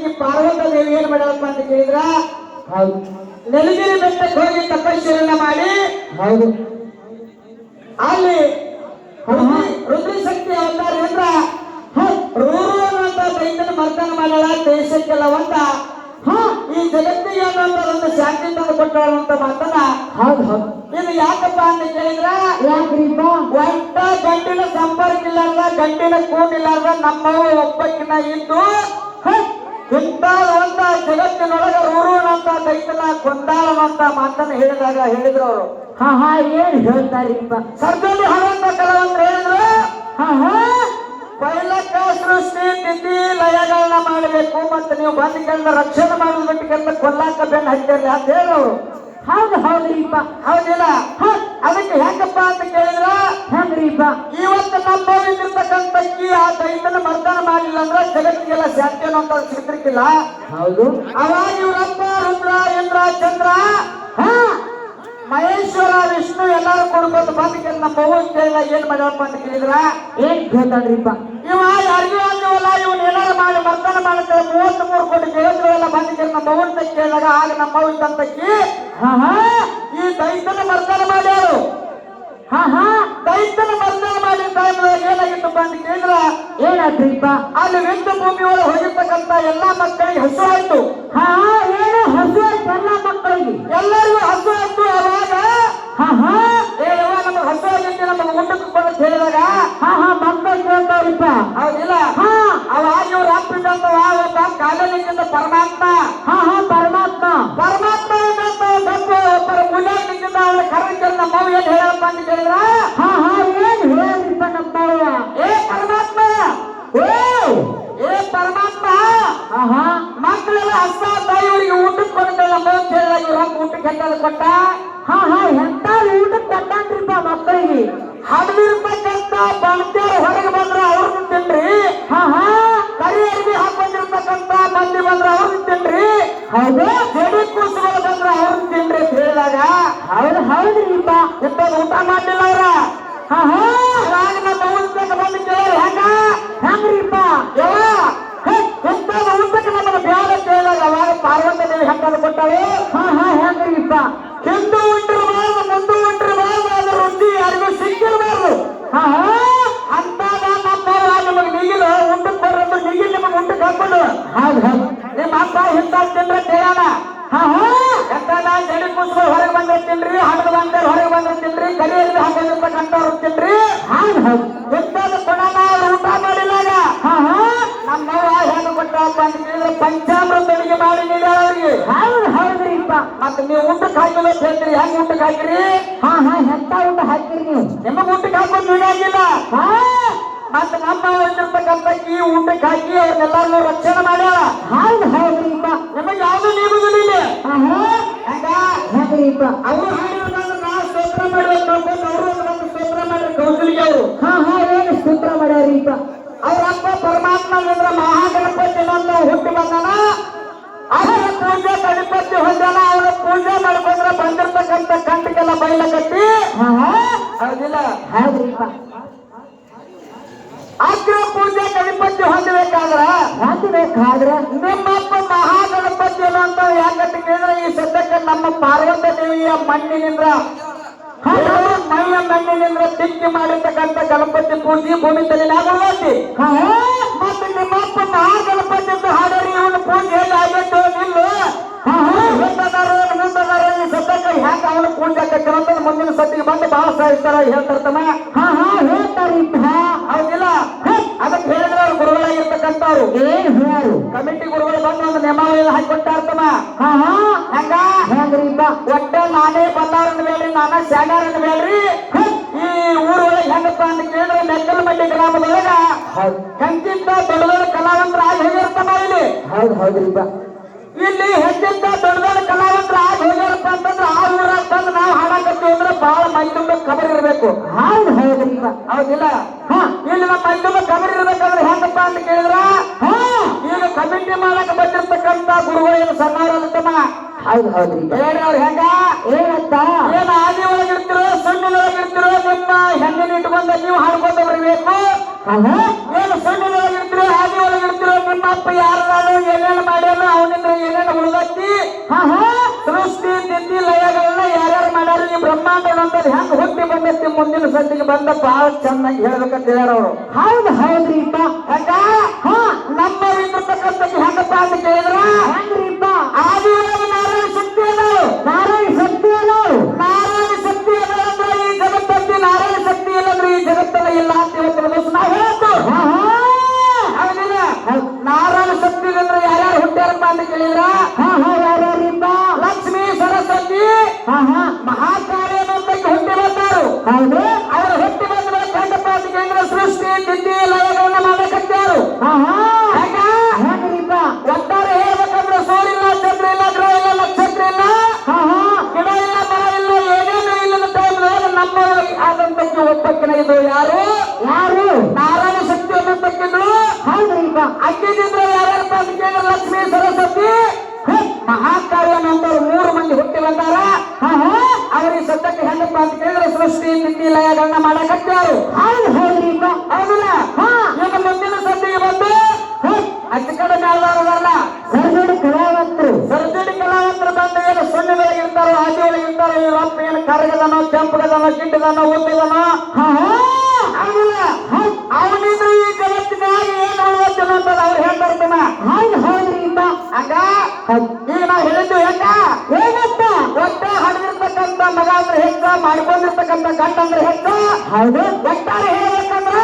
ತಂಗಿ ಪಾರ್ವತ ದೇವಿ ಏನ್ ಮಾಡ್ಯಾಳಪ್ಪ ಅಂತ ಕೇಳಿದ್ರ ಹೌದು ನೆಲಗಿರಿ ಬೆಟ್ಟಕ್ಕೆ ಹೋಗಿ ತಪಸ್ಸೆಯನ್ನ ಮಾಡಿ ಹೌದು ಅಲ್ಲಿ ರುದ್ರಶಕ್ತಿ ಅವತಾರ ಅಂದ್ರ ರೂರು ಅನ್ನುವಂತ ದೈತ್ಯನ ಮರ್ದನ ಮಾಡ್ಯಾಳ ದೇಶಕ್ಕೆಲ್ಲ ಒಂದ ಈ ಜಗತ್ತಿಗೆ ಅನ್ನುವಂತ ಒಂದು ಶಾಂತಿ ತಂದು ಕೊಟ್ಟಾಳಂತ ಮಾತನ್ನ ಹೌದು ಹೌದು ಇದು ಯಾಕಪ್ಪ ಅಂತ ಕೇಳಿದ್ರ ಯಾಕ್ರಿಪ್ಪ ಒಟ್ಟ ಗಂಡಿನ ಸಂಪರ್ಕ ಇಲ್ಲಾರ್ದ ಗಂಡಿನ ಕೂಡಿಲ್ಲಾರ್ದ ನಮ್ಮವು ಒಬ್ಬಕ್ಕಿನ ಇದ್ದು ಇಂಥ ಒಂದ ಜಗತ್ತಿನೊಳಗ ರೂರು ಅಂತ ದೈತನ ಕೊಂದಾಳನಂತ ಮಾತನ್ನ ಹೇಳಿದ್ರು ಅವರು ಏನ್ ಹೇಳ್ತಾರಿಪ್ಪ ಸರ್ದಲ್ಲಿ ಹಣವಂತ ಕಲಾವಂತರು ಹೇಳಿದ್ರು ಪೈಲಕ್ಕ ಸೃಷ್ಟಿ ತಿಥಿ ಲಯಗಳನ್ನ ಮಾಡಬೇಕು ಮತ್ತೆ ನೀವು ಬಂದ ಕೆಲಸ ರಕ್ಷಣೆ ಮಾಡೋದು ಬಿಟ್ಟು ಕೆಲಸ ಕೊಲ್ಲಾಕ ಬೆನ್ನು ಹಚ್ಚಿರ್ಲಿ ಅಂತ ಹೇಳೋರು ಹೌದು ಹೌದ್ರಿಪ್ಪ ಹೌದಿಲ್ಲ ಅದಕ್ಕೆ ಹೆಂಗಪ್ಪ ಅಂತ ಕೇಳಿದ್ರ ಹೆಂಗ್ರಿಪ್ಪ ಇವತ್ತು ನಮ್ಮ ಇದ್ದಿರ್ತಕ್ಕಂಥ ಆ ದೈತನ ಮರ್ದನ ಮಾಡಿಲ್ಲ ಅಂದ್ರೆ ಜಗತ್ತಿಗೆಲ್ಲ ಶಾಂತಿ ಅನ್ನೋ ಸಿಗ್ತಿರ್ಕಿಲ್ಲ ಹೌದು ಅವಾಗ ಇವರಪ್ಪ ರುದ್ರ ಇಂದ್ರ ಚಂದ್ರ ಮಹೇಶ್ವರ ವಿಷ್ಣು ಎಲ್ಲಾರು ಕೊಡ್ಬೋದು ಬಂದ ನಮ್ಮ ಅವ್ವ ಕೇಳಿದ ಏನ್ ಮಾಡ್ಯಪ್ಪ ಅಂತ ಕೇಳಿದ್ರ ಏನ್ ಕೇಳ್ತಾನ್ರಿಪ್ಪ ಇವ ಯಾರಿಗೂ ಅಂದಿವಲ್ಲ ಇವನ್ ಏನಾರ ಮಾಡಿ ಮರ್ದನ ಮಾಡುತ್ತೆ 33 ಕೋಟಿ ದೇವತೆಗಳೆಲ್ಲ ಬಂದ ನಮ್ಮ ಅವ್ವಂತ ಕೇಳಿದಾಗ ಆಗ ನಮ್ಮ ಅವ್ವ ಇದ್ದಂತಕ್ಕಿ ಈ ದೈತನ ಮರ್ದನ ಮಾಡ್ಯಾರು ದೈತನ ಮರ್ದನ ಮಾಡಿದ ಟೈಮ್ದಾಗ ಏನಾಗಿತ್ತಪ್ಪ ಅಂತ ಕೇಳಿದ್ರ ಏನಾದ್ರಿಪ್ಪ ಅಲ್ಲಿ ವಿಂದು ಭೂಮಿ ಒಳಗೆ ಹೋಗಿರ್ತಕ್ಕಂಥ ಎಲ್ಲಾ ಮಕ್ಕಳಿಗೆ ಹಸು ಆಯ್ತು ಏನು ಹಸು ಆಯ್ತು ಎಲ್ಲಾ ಮಕ್ಕಳಿಗೆ ಎಲ್ಲರಿಗೂ ಹಸು ಆಯ್ತು ಅವಾಗ ನಮಗ್ ಹಸು ಆಗೈತಿ ನಮಗ್ ಊಟಕ್ಕೆ ಕೊಡಕ್ ಹೇಳಿದಾಗ ಮಕ್ಕಳು ಕೇಳ್ತಾವ್ರಿಪ್ಪ ಹೌದಿಲ್ಲ ಅವಾಗ ಇವ್ರು ಹಾಕ್ಬಿಟ್ಟಂತ ಒಬ್ಬ ಕಾಲನಿಂದ ಪರಮಾತ್ಮ ಪರಮಾತ್ಮ ಪರಮಾತ್ಮ ಒಬ್ಬರ ಮುಲ್ಯಾಗಿಂದ ಅವನ ಕರೆಂಟ್ ನಮ್ಮ ಮಗು ಏನ್ ಹೇಳಪ್ಪ ಅಂತ ಕೇಳಿದ್ರ ಏನ್ ಹೇಳಿಪ್ಪ ನಮ್ಮವ್ವ ಏ ಪರಮಾತ್ಮ ಏ ಪರಮಾತ್ಮ ಮಕ್ಕಳೆಲ್ಲ ಹಸ ತಾಯಿಯವರಿಗೆ ಊಟಕ್ಕೆ ಕೊಡ್ತಲ್ಲ ಮಗು ಕೇಳಿದಾಗ ಇವ್ರ ಊಟಕ್ಕೆ ಹೆಂಗದ ಕೊಟ್ಟ ಎಂತ ಊಟಕ್ಕೆ ಕೊಟ್ಟಾನ್ರಿಪ್ಪ ಮಕ್ಕಳಿಗೆ ಹಡದಿರ್ತಕ್ಕಂಥ ಬಂದೇರು ಹೊರಗೆ ಬಂದ್ರ ಅವ್ರನ್ನ ತಿನ್ರಿ ಕರಿ ಅರ್ಬಿ ಹಾಕೊಂಡಿರ್ತಕ್ಕಂಥ ಮಂದಿ ಬಂದ್ರ ಅವ್ರನ್ನ ತಿನ್ರಿ ಹೌದು ಜಡಿ ಕೂಸುಗಳು ಬಂದ್ರ ಅವ್ರನ್ನ ತಿನ್ರಿ ಅಂತ ಹೇಳಿದಾಗ ಹೌದ್ರಿಪ್ಪ ಇಂಥದ್ದು ಊಟ ಮಾಡ್ಲಿಲ್ಲ ಅವ್ರ ಅವಾಗ ನಮ್ಮ ಊಟಕ್ಕೆ ಬಂದು ಕೇಳಿ ಹೆಂಗ್ರಿಪ್ಪ ಇಂಥದ್ದು ಊಟಕ್ಕೆ ನಮಗೆ ಬ್ಯಾಡ ಅಂತ ಹೇಳಿದಾಗ ಅವಾಗ ಪಾರ್ವತ ದೇವಿ ಹೆಂಗದ ಕೊಟ್ಟಾಳೆ ಹೆಂಗ್ರಿಪ್ಪ ಹಿಂದೂ ಉಂಟಿರಬಾರ್ದು ಮುಂದೂ ಉಂಟಿರಬಾರ್ದು ಅದ್ರ ರುಚಿ ಯಾರಿಗೂ ಸಿಕ್ಕಿರಬಾರ್ದು ಅಂತಾಗ ನಮ್ಮ ನಿಮಗೆ ನೀಗಿಲು ಊಟಕ್ಕೆ ಬರೋದು ನೀಗಿಲ್ ನಿಮಗೆ ಊಟಕ್ಕೆ ಹಾಕೊಂಡು ನಿಮ್ಮ ಅಪ್ಪ ಹಿಂದ ತಿಂದ್ರೆ ಕೇಳೋಣ ಯಾಕಂದ್ರೆ ಜಡಿ ಕೂಸುಗಳು ಹೊರಗೆ ಬಂದ್ರೆ ತಿನ್ರಿ ಹಣ್ಣು ಬಂದ್ರೆ ಹೊರಗೆ ಬಂದ್ರೆ ತಿನ್ರಿ ಕಲಿಯಲ್ಲಿ ಹಾಕೊಂಡಿರ್ತಕ್ಕಂಥವ್ರು ತಿನ್ರಿ ಎಂತಾದ್ರು ಕೊಡೋಣ ಊಟ ಮಾಡಿದಾಗ ನಮ್ಮವ್ವ ಹೆಣ್ಣು ಕೊಟ್ಟಪ್ಪ ಅಂತ ಕೇಳಿದ್ರೆ ಪಂಚಾಮೃತ ಅಡಿಗೆ ಮಾಡಿ ನೀಡಿ ಅವ್ರಿಗೆ ಹೌದ್ರಿಪ್ಪ ಮತ್ತೆ ನೀವು ಊಟಕ್ಕೆ ಹಾಕಿಲ್ಲ ಅಂತ ಹೇಳ್ತೀರಿ ಹೆಂಗ್ ಊಟಕ್ಕೆ ಹಾಕಿರಿ ಎಂತ ಊಟ ಹಾಕಿರಿ ನೀವು ನಿಮಗ್ ಊಟಕ್ಕೆ ಹಾಕೊಂಡು ನೀಡಾಗಿಲ್ಲ ಮತ್ತೆ ನಮ್ಮ ಇರ್ತಕ್ಕಂಥ ಈ ಊಟಕ್ಕೆ ಹಾಕಿ ಅವ್ರನ್ನೆಲ್ಲಾರು ರಕ್ಷಣೆ ಮಾಡ್ಯಾಳ ಹೌದ್ರಿಪ್ಪ ನಿಮಗೆ ಯಾವ್ದು ನೀಗುದಿಲ್ಲ ಹೆಂಗ್ರಿಪ್ಪ ಅವರು ಹಾಡಿರೋದನ್ನ ನಾವು ಸ್ತೋತ್ರ ಮಾಡ್ಬೇಕು ಅವರು ನಮ್ಗೆ ಸ್ತೋತ್ರ ಮಾಡ್ರಿ ಕೌಸಲಿಗೆ ಅವರು ಏನು ಸ್ತೋತ್ರ ಮಾಡ್ಯಾರಿಪ್ಪ ಅವ್ರಪ್ಪ ಪರಮಾತ್ಮ ಅಂದ್ರೆ ಮಹಾಗಣಪತಿ ಅಂತ ಹುಟ್ಟಿ ಬಂದಾನ ಅವರ ಪೂಜೆ ಗಣಪತಿ ಹೊಂದಾನ ಅವರ ಪೂಜೆ ಮಾಡ್ಕೊಂಡ್ರೆ ಬಂದಿರ್ತಕ್ಕಂಥ ಕಂಟಿಗೆಲ್ಲ ಬೈಲ ಕಟ್ಟಿ ಹೌದಿಲ್ಲ ಹೌದ್ರಿಪ್ಪ ಅಗ್ರ ಪೂಜೆ ಗಣಪತಿ ಹೊಂದಬೇಕಾದ್ರ ನಿಮ್ಮಪ್ಪ ಮಹಾಗಣಪತಿ ಅಂತ ಯಾಕಂತ ಕೇಳಿದ್ರೆ ಈ ಸದ್ಯಕ್ಕೆ ನಮ್ಮ ಪಾರ್ವತ ದೇವಿಯ ಮಣ್ಣಿನಿಂದ ಮೈಯ ಮಣ್ಣಿನಿಂದ ತಿಕ್ಕಿ ಮಾಡಿರ್ತಕ್ಕಂಥ ಗಣಪತಿ ಪೂಜೆ ಭೂಮಿ ತಲೆಯಾಗತಿ ಮತ್ತೆ ನಿಮ್ಮಪ್ಪ ಮಹಾಗಣಪತಿ ಅಂತ ಹಾಡರಿ ಇವನ ಪೂಜೆ ಆಗೈತೆ ನಿಲ್ಲು ಮುಂದದಾರ ಈ ಸದ್ಯಕ್ಕೆ ಹ್ಯಾಂಗ ಅವನ ಪೂಜೆ ಆಗತ್ತೆ ಮುಂದಿನ ಸತಿಗೆ ಬಂದು ಬಹಳ ಸಹಿಸ್ತಾರ ಹೇಳ್ತಾರತಮ್ಮ ಹೇಳ್ತಾರಿಪ್ಪ ಹೌದಿಲ್ಲ ಅದಕ್ಕೆ ಹೇಳಿದ್ರೆ ಅವ್ರು ಗುರುಗಳಾಗಿರ್ತಕ್ಕಂಥವ್ರು ಏನ್ ಹೇಳು ಕಮಿಟಿ ಗುರುಗಳು ಬಂದು ಒಂದು ನಿಯಮಾವಳಿ ಹಾಕೊಟ್ಟಾರ್ತಮ್ಮ ಹೆಂಗ್ರಿಪ್ಪ ಒಟ್ಟ ನಾನೇ ಬಂದಾರನ್ನ ಬೇಡ್ರಿ ನಾನ ಶಾಣ್ಯಾರನ್ನ ಬೇಡ್ರಿ ಈ ಊರೊಳಗೆ ಹೆಂಗಪ್ಪ ಅಂತ ಕೇಳಿದ್ರೆ ಮೆಕ್ಕಲಮಡ್ಡಿ ಗ್ರಾಮದೊಳಗ ಹೆಂಗಿಂತ ದೊಡ್ಡ ದೊಡ್ಡ ಕಲಾವಂತರ ಆಗಿ ಹೋಗಿರ್ತಮ್ಮ ಇಲ್ಲಿ ಹೌದ್ರಿಪ್ಪ ಇಲ್ಲಿ ಹೆಚ್ಚಿಂತ ದೊಡ್ಡ ದೊಡ್ಡ ಕಲಾವಂತರ ಆಗಿ ಹೋಗ್ಯಾರಪ್ಪ ಅಂತಂದ್ರೆ ಆ ಊರಾಗ ಬಂದು ನಾವು ಹಾಡಕತ್ತೀವಿ ಅಂದ್ರೆ ಬಹಳ ಮೈತುಂಬ ಖಬರ್ ಇರ್ಬೇಕು ಹೌದ್ರಿಪ್ಪ ಹೌದಿಲ್ಲ ಇಲ್ಲಿ ನಮ್ಮ ಮೈತುಂಬ ಖಬರ್ ಇರ್ಬೇಕಂದ್ರೆ ಹೆಂಗಪ್ಪ ಅಂತ ಕೇಳಿದ್ರ ಈಗ ಕಮಿಟಿ ಮಾಡಕ್ ಬಂದಿರ್ತಕ್ಕಂಥ ಗುರುಗಳು ಸಣ್ಣವರಲ್ಲಮ್ಮ ಹೌದ್ರಿಪ್ಪ ಹೇಳ್ರಿ ಅವ್ರು ಹೆಂಗ ಏನಂತ ಏನ್ ಆದಿ ಒಳಗಿರ್ತಿರೋ ಸಣ್ಣ ಒಳಗಿರ್ತಿರೋ ನಿಮ್ಮ ಹೆಣ್ಣಿನ ಇಟ್ಕೊಂಡ ನೀವು ಹಾಡ್ಕೊಂಡ ಬರಬೇಕು ಏನು ಸಣ್ಣಿನೊಳಗಿರ್ತೀರೋ ಹಾದಿ ಒಳಗಿರ್ತೀರೋ ನಿಮ್ಮ ಅಪ್ಪ ಯಾರು ಏನೇನು ಮಾಡ್ಯಾನು ಅವನಿಂದ ಏನೇನು ಉಳಿದತ್ತಿ ಸೃಷ್ಟಿ ತಿಥಿ ಲಯಗಳನ್ನ ಯಾರ್ಯಾರು ಮಾಡ್ಯಾರು ಈ ಬ್ರಹ್ಮಾಂಡ ಅನ್ನೋದು ಹೆಂಗ್ ಹುಟ್ಟಿ ಬಂದೈತಿ ಮುಂದಿನ ಸಂದಿಗೆ ಬಂದ ಬಹಳ ಚೆನ್ನಾಗಿ ಹೇಳ್ಬೇಕಂತ ಹೇಳ್ಯಾರ ಅವರು. ಹೌದ್ರಿಪ್ಪ. ನಮ್ಮ ಇರ್ತಕ್ಕಂಥದ್ದು ಹೆಂಗಪ್ಪ ಅಂತ ಕೇಳಿದ್ರ ಹೆಂಗ್ರಿಪ್ಪ? ಆದಿಯೊಳಗೆ ನಾರಾಯಣ ಶಕ್ತಿ ಅದಾಳು. ನಾರಾಯಣ ಶಕ್ತಿ ಅದಾಳು. ನಾರಾಯಣ ಶಕ್ತಿ ಅದಾಳಂದ್ರೆ ಈ ಜಗತ್ತಲ್ಲಿ ನಾರಾಯಣ ಶಕ್ತಿ ಇಲ್ಲಂದ್ರೆ ಈ ಜಗತ್ತಲ್ಲ ಇಲ್ಲ ಅಂತ ಇವತ್ತಿನ ದಿವಸ ನಾವು ಹೇಳತ್ತು. ಹೌದಿಲ್ಲ? ನಾರಾಯಣ ಶಕ್ತಿ ಅಂದ್ರೆ ಯಾರ್ಯಾರು ಹುಟ್ಟ್ಯಾರಪ್ಪ ಅಂತ ಕೇಳಿದ್ರ ಯಾರ್ಯಾರಿಪ್ಪ? ಲಕ್ಷ್ಮೀ ಸರಸ್ವತಿ ಮಹಾಕಾಳಿ ಅನ್ನೋದಕ್ಕೆ ಹುಟ್ಟಿ ಬಂದಾರು. ಹೌದು. ಅವರು ಹುಟ್ಟಿ ಬಂದ ಕಂಡಪ್ಪ ಅಂತ ಕೇಳಿದ್ರೆ ಸೃಷ್ಟಿ ತಿಥಿ ಲಯಗಳನ್ನ ಮಾಡಕತ್ತಾರು. ಹೆಂಗ್ರಿಪ್ಪ? ಒಟ್ಟಾರೆ ಹೇಳ್ಬೇಕಂದ್ರೆ ಸೂರ್ಯ ಇಲ್ಲ, ಚಂದ್ರ ಇಲ್ಲ, ಗ್ರಹ ಇಲ್ಲ, ನಕ್ಷತ್ರ ಇಲ್ಲ, ಗಿಡ ಇಲ್ಲ, ಮರ ಇಲ್ಲ, ಏನೇನು ಇಲ್ಲದ ಟೈಮ್ದಾಗ ನಮ್ಮ ಆದಂತಕ್ಕೆ ಒಬ್ಬಕ್ಕಿನ ಇದು ಯಾರು ಯಾರು? ನಾರಾಯಣ ಶಕ್ತಿ ಅನ್ನತಕ್ಕಿದ್ರು. ಹೌದ್ರಿಪ್ಪ. ಅಕ್ಕಿದ್ರು ಯಾರ್ಯಾರಪ್ಪ ಅಂತ ಕೇಳಿದ್ರೆ ಲಕ್ಷ್ಮೀ ಸರಸ್ವತಿ ಮಹಾಕಾಳಿ ಅನ್ನೋರು 3 ಮಂದಿ ಹುಟ್ಟಿ ಬಂದಾರ. ಅವ್ರಿಗೆ ಸದ್ಯಕ್ಕೆ ಹೆಂಗಪ್ಪ ಅಂತ ಕೇಳಿದ್ರೆ ಸೃಷ್ಟಿ ತಿಥಿ ಲಯಗಳನ್ನ ಮಾಡಕತ್ತಾರು. ಹೌದ್ರಿಪ್ಪ. ಹೌದಿಲ್ಲ? ಈಗ ಮುಂದಿನ ಸಂದಿಗೆ ಬಂದು ಅಚ್ಚ ಕಡೆ ಮೇಲ್ದಾರಲ್ಲ ಸರ್ಜಡಿ ಕಲಾವಂತರು. ಸರ್ಜಡಿ ಕಲಾವಂತರು ಬಂದು ಏನು ಸೊನ್ನೆಗಳಿಗೆ ಇರ್ತಾರೋ ಆದಿ ಒಳಗೆ ಇರ್ತಾರೋ ಇವ್ರ ಅಪ್ಪ ಏನು ಕರಗದನೋ ಕೆಂಪಗದನೋ ಗಿಡ್ಡದನೋ ಉದ್ದದನೋ ಹೌದಿಲ್ಲ? ಅವನಿಂದ ಈ ಜಗತ್ತಿನಾಗ ಏನು ಉಳಿವತ್ತೇನೋ ಅಂತ ಅವ್ರು ಹೇಳ್ತಾರತನ. ಹೌದ್ರಿಪ್ಪ. ಹಂಗ ಈಗ ನಾವು ಹೇಳಿದ್ದು ಹೆಂಗ ಏನಂತ? ಒಟ್ಟ ಹಡಿದಿರ್ತಕ್ಕಂಥ ಮಗ ಅಂದ್ರೆ ಹೆಚ್ಚ, ಮಾಡ್ಕೊಂಡಿರ್ತಕ್ಕಂಥ ಗಂಡ ಅಂದ್ರೆ ಹೆಚ್ಚ. ಹೌದು. ಒಟ್ಟಾರೆ ಹೇಳ್ಬೇಕಂದ್ರ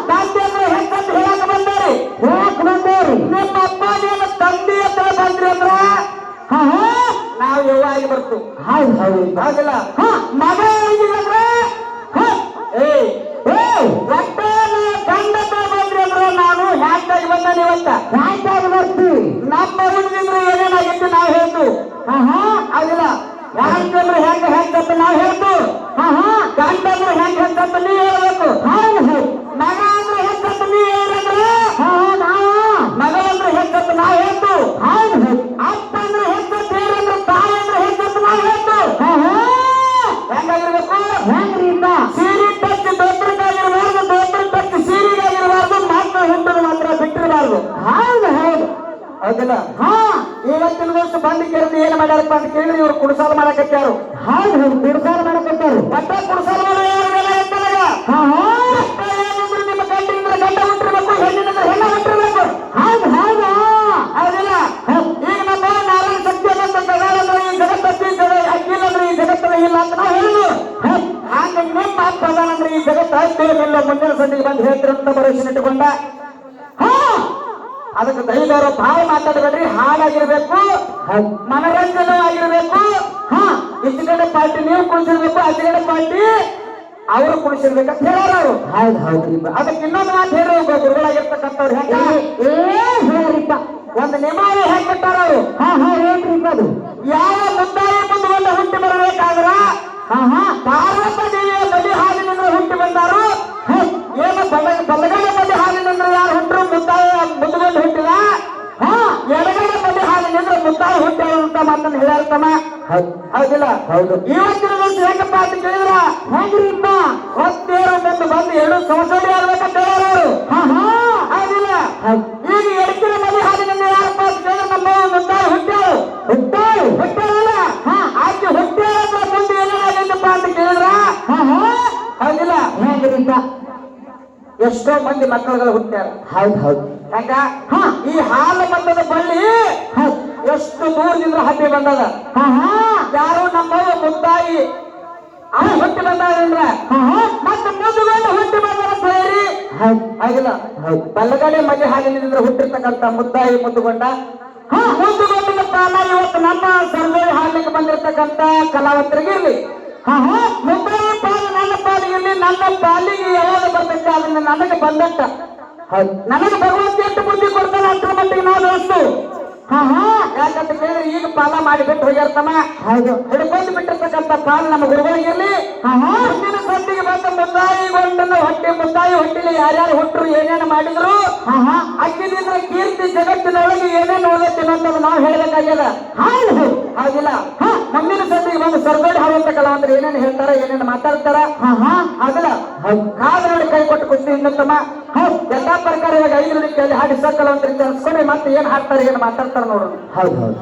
ತಂದೆ ಅಂದ್ರೆ ಹೆಚ್ಚಂತ ಹೇಳಕ್ ಬಂದಾರಿ. ಯಾಕೆ ಬಂದೇರಿ? ನಿಮ್ಮ ಅಪ್ಪ ನೀನು ತಂದೆ ಹತ್ರ ಬಂದ್ರಿ ಅಂದ್ರ ನಾವು ಯವ್ವ ಆಗಿ ಬರ್ತು. ಹೌದ್ರಿಪ್ಪ. ಹೌದಿಲ್ಲ? ಮಗ ಆಗಿಲ್ಲಂದ್ರೆ ಒಟ್ಟ ಗಂಡ ಹತ್ರ ಬಂದ್ರಿ ಅಂದ್ರ ನಾನು ಹ್ಯಾಕಾಗಿ ಬಂದಾನೆ ಇವತ್ತ. ಯಾಕಾಗಿ ಬರ್ತೀವಿ? ನಮ್ಮ ಹುಡುಗಿದ್ರೆ ಏನೇನಾಗಿತ್ತು ನಾವು ಹೇಳ್ತು. ಹೌದಿಲ್ಲ? ಯಾಕಂದ್ರೆ ಹೆಂಗ ಹೆಂಗಂತ ನಾವು ಹೇಳ್ತು. ಗಂಡ ಅಂದ್ರೆ ಹೆಂಗ ಹೆಂಗಂತ ನೀವ್ ಹೇಳ್ಬೇಕು. ಮಗ ಅಂದ್ರೆ ಹೆಂಗಂತ ನೀವ್ ಹೇಳಿದ್ರೆ ಮಗ ಅಂದ್ರೆ ಹೆಂಗಂತ ನಾವು ಹೇಳ್ತು. ಅಪ್ಪ ಅಂದ್ರೆ ಹೆಂಗಂತ ಹೇಳಿದ್ರೆ ತಾಯಿ ಅಂದ್ರೆ ಹೆಂಗಂತ ನಾವು ಹೇಳ್ತು. ಹೆಂಗಾಗಿರ್ಬೇಕು? ಹೆಂಗ್ರಿಪ್ಪ? ಸೀರೆ ಟಚ್ ದೊಡ್ಡದಾಗಿರ್ಬಾರ್ದು, ದೊಡ್ಡ ಟಚ್ ಸೀರೆಗಾಗಿರ್ಬಾರ್ದು, ಮಾತ್ರ ಹುಟ್ಟದ ಮಾತ್ರ ಬಿಟ್ಟಿರಬಾರ್ದು. ಹೌದಿಲ್ಲ? ಇವತ್ತಿನ ದಿವಸ ಬಂದು ಕೇಳಿದ್ರೆ ಏನ್ ಮಾಡ್ಯಾರಪ್ಪ ಅಂತ ಕೇಳಿದ್ರೆ ಇವ್ರು ಕುಡಿಸಾಲ ಮಾಡಕತ್ತಾರು. ಕುಡ್ಸಾಲ ಮಾಡಕತ್ತಾರು. ಒಟ್ಟ ಕುಡಿಸಾಲ ಮಾಡೋ ನಿಮ್ಮ ಗಂಡಿನಿಂದ ಗಂಡ ಹುಟ್ಟಿರ್ಬೇಕು, ಹೆಣ್ಣಿನಿಂದ ಹೆಣ್ಣ ಹುಟ್ಟಿರ್ಬೇಕು. ಹೌದಿಲ್ಲ? ಈಗ ನಮ್ಮ ನಾರಾಯಣ ಶಕ್ತಿ ಅನ್ನೋದ್ರೆ ಈ ಜಗತ್ತಲ್ಲಿ ಅಕ್ಕಿಲ್ಲಂದ್ರೆ ಈ ಜಗತ್ತಲ್ಲಿ ಇಲ್ಲ ಅಂತ ನಾವು ಹೇಳುದು. ಹಾಗ ನಿಮ್ಮ ಅಪ್ಪ ಅದಾನಂದ್ರೆ ಈ ಜಗತ್ತು ಹತ್ತಿರಲಿಲ್ಲ. ಮುಂದಿನ ಸಂದಿಗೆ ಬಂದು ಹೇಳ್ತಿರಂತ ಭರವಸೆ ಇಟ್ಟುಕೊಂಡ ಅದಕ್ಕೆ ದೈವವರು ಭಾಳ ಮಾತಾಡಬೇಡ್ರಿ. ಹಾಡಾಗಿರ್ಬೇಕು, ಮನರಂಜನೆ ಆಗಿರ್ಬೇಕು. ಇಷ್ಟು ಕಡೆ ಪಾರ್ಟಿ ನೀವು ಕುಣಿಸಿರ್ಬೇಕು, ಆಚೆ ಕಡೆ ಪಾರ್ಟಿ ಅವರು ಕುಣಿಸಿರ್ಬೇಕಂತ ಹೇಳೋರು ಅವರು. ಹೌದ್ರಿಪ್ಪ. ಅದಕ್ಕೆ ಇನ್ನೊಂದು ಮಾತು ಹೇಳಿ ಗುರುಗಳಾಗಿರ್ತಕ್ಕಂಥವ್ರು ಹೇಳ್ರಿಪ್ಪ. ಒಂದು ನಿಮಾವೇ ಹಾಕಿಬಿಟ್ಟಾರ ಅವರು. ಏನ್ರಿಪ್ಪ ಅದು? ಯಾವ ಮುಂದಾಗಿ ಮುಂದುಗೊಂಡು ಹುಟ್ಟಿ ಬರಬೇಕಾದ್ರ ಪಾರ್ವತ ದೇವಿಯ ಬಲಿ ಹಾಲಿನಿಂದ ಹುಟ್ಟಿ ಬಂದಾರು. ಏನು ಬಲಗಡೆ ಬಲಿ ಹಾಲಿನಿಂದ ಯಾರು ಹುಟ್ಟರು ಮುಂದುಗೊಂಡು ಹುಟ್ಟಿದ, ಎಡಗಡೆ ಬಲಿ ಹಾಲಿನಿಂದ ಮುದ್ದಾಯಿ ಹುಟ್ಟ್ಯಾರ ಅಂತ ಮಾತನ್ನು ಹೇಳ್ಯಾರತಮ್ಮ. ಹೌದಿಲ್ಲ? ಹೌದು. ಇವತ್ತಿನ ದಿವಸ ಹೆಂಗಪ್ಪ ಅಂತ ಕೇಳಿದ್ರ ಹೆಂಗ್ರಿಪ್ಪ? ಹೊತ್ತೇರು ಮುಂದೆ ಬಂದು 2 ಸಂಸಡಿ ಆಗ್ಬೇಕಂತ ಹೇಳೋರು. ಹೌದಿಲ್ಲ? ಈಗ ಎಡಕಿನ ಬಲಿ ಹಾಲಿನಿಂದ ಯಾರಪ್ಪ ಅಂತ ಕೇಳಿದ್ರೆ ನಮ್ಮ ಮುದ್ದಾಯಿ ಹುಟ್ಟ್ಯಾರಲ್ಲ. ಆಕೆ ಹುಟ್ಟ್ಯಾರ ಮುಂದೆ ಏನಾಗಿದ್ದಪ್ಪ ಅಂತ ಕೇಳಿದ್ರ ಹೌದಿಲ್ಲ? ಹೆಂಗ್ರಿಪ್ಪ? ಎಷ್ಟೋ ಮಂದಿ ಮಕ್ಕಳುಗಳು ಹುಟ್ಟ್ಯಾರ. ಹೌದು. ಹೆಂಗ ಈ ಹಾಲು ಮತದ ಬಳ್ಳಿ ಎಷ್ಟು ದೂರದಿಂದ ಹಬ್ಬಿ ಬಂದದ. ಯಾರು ನಮ್ಮ ಮುದ್ದಾಯಿ ಅವ್ರು ಹುಟ್ಟಿ ಬಂದಾರಂದ್ರ ಮತ್ತೆ ಮುಂದುಗೊಂಡು ಹುಟ್ಟಿ ಬಂದಾರ ಹೇಳಿ. ಹಾಗಿಲ್ಲ? ಬಲಗಡೆ ಮನೆ ಹಾಲಿನಿಂದ ಹುಟ್ಟಿರ್ತಕ್ಕಂಥ ಮುದ್ದಾಯಿ ಮುಂದುಗೊಂಡ ಮುಂದುಗೊಂಡಿನ ಪಾಲ ಇವತ್ತು ನಮ್ಮ ಸರ್ಜರಿ ಹಾಲಿಗೆ ಬಂದಿರತಕ್ಕಂಥ ಕಲಾವಂತರಿಗಿರ್ಲಿ. ಮುದ್ದಾಯಿ ಪಾಲು ನನ್ನ ಪಾಲಿಗಿರ್ಲಿ. ನನ್ನ ಪಾಲಿಗೆ ಯಾವಾಗ ಬರ್ತೈತೆ ಅದನ್ನ ನನಗೆ ಬಂದಟ್ಟ ನನಗೆ ಭಗವಂತ ಎಷ್ಟು ಬುದ್ಧಿ ಕೊಡ್ತಾನೆ ಅಷ್ಟರ ಮಟ್ಟಿಗೆ ನಾವು ದೋಸ್ತು. ಯಾಕಂತ ಕೇಳಿದ್ರೆ ಈಗ ಪಾಲ ಮಾಡಿಬಿಟ್ಟು ಹೋಗ್ಯಾರ್ತಮ್ಮ. ಹಿಡ್ಕೊಂಡು ಬಿಟ್ಟಿರ್ತಕ್ಕಂಥ ಪಾಲು ನಮ್ಮ ಗುರುಗಳಿಗಿರ್ಲಿ. ಮುಂದಿನ ಸಂದಿಗೆ ಬಂದ ಮುದ್ದಾಯಿಗೊಂಡನ್ನು ಮುದ್ದಾಯಿ ಹೊಟ್ಟಿಲಿ ಯಾರ್ಯಾರು ಹುಟ್ಟರು ಏನೇನು ಮಾಡಿದ್ರು ಅಕ್ಕಿನಿಂದ ಕೀರ್ತಿ ಜಗತ್ತಿನೊಳಗೆ ಏನೇನು ಉಳಿದೈತೆ ಅನ್ನೋದು ನಾವು ಹೇಳ್ಬೇಕಾಗ್ಯದ. ಹೌದಿಲ್ಲ? ಮುಂದಿನ ಸಂದಿಗೆ ಬಂದು ಸರ್ದೋಡಿ ಹಾಡುವಂತ ಕಲಾವಂತರು ಏನೇನು ಹೇಳ್ತಾರ ಏನೇನು ಮಾತಾಡ್ತಾರ ಅದಲ್ಲ ಕಾದ ನೋಡಿ ಕೈ ಕೊಟ್ಟು ಕುಸ್ತಿಯಿಂದ ತಮ್ಮ ಎಲ್ಲಾ ಪ್ರಕಾರ ಇವಾಗ 5 ನುಡಿಕೆಯಲ್ಲಿ ಹಾಡಿ ಕಲಾವಂತರಿಂದ ಅನ್ಸ್ಕೊಂಡು ಮತ್ತೆ ಏನ್ ಹಾಡ್ತಾರೆ ಏನ್ ಮಾತಾಡ್ತಾರ ನೋಡೋಣ. ಹೌದು ಹೌದು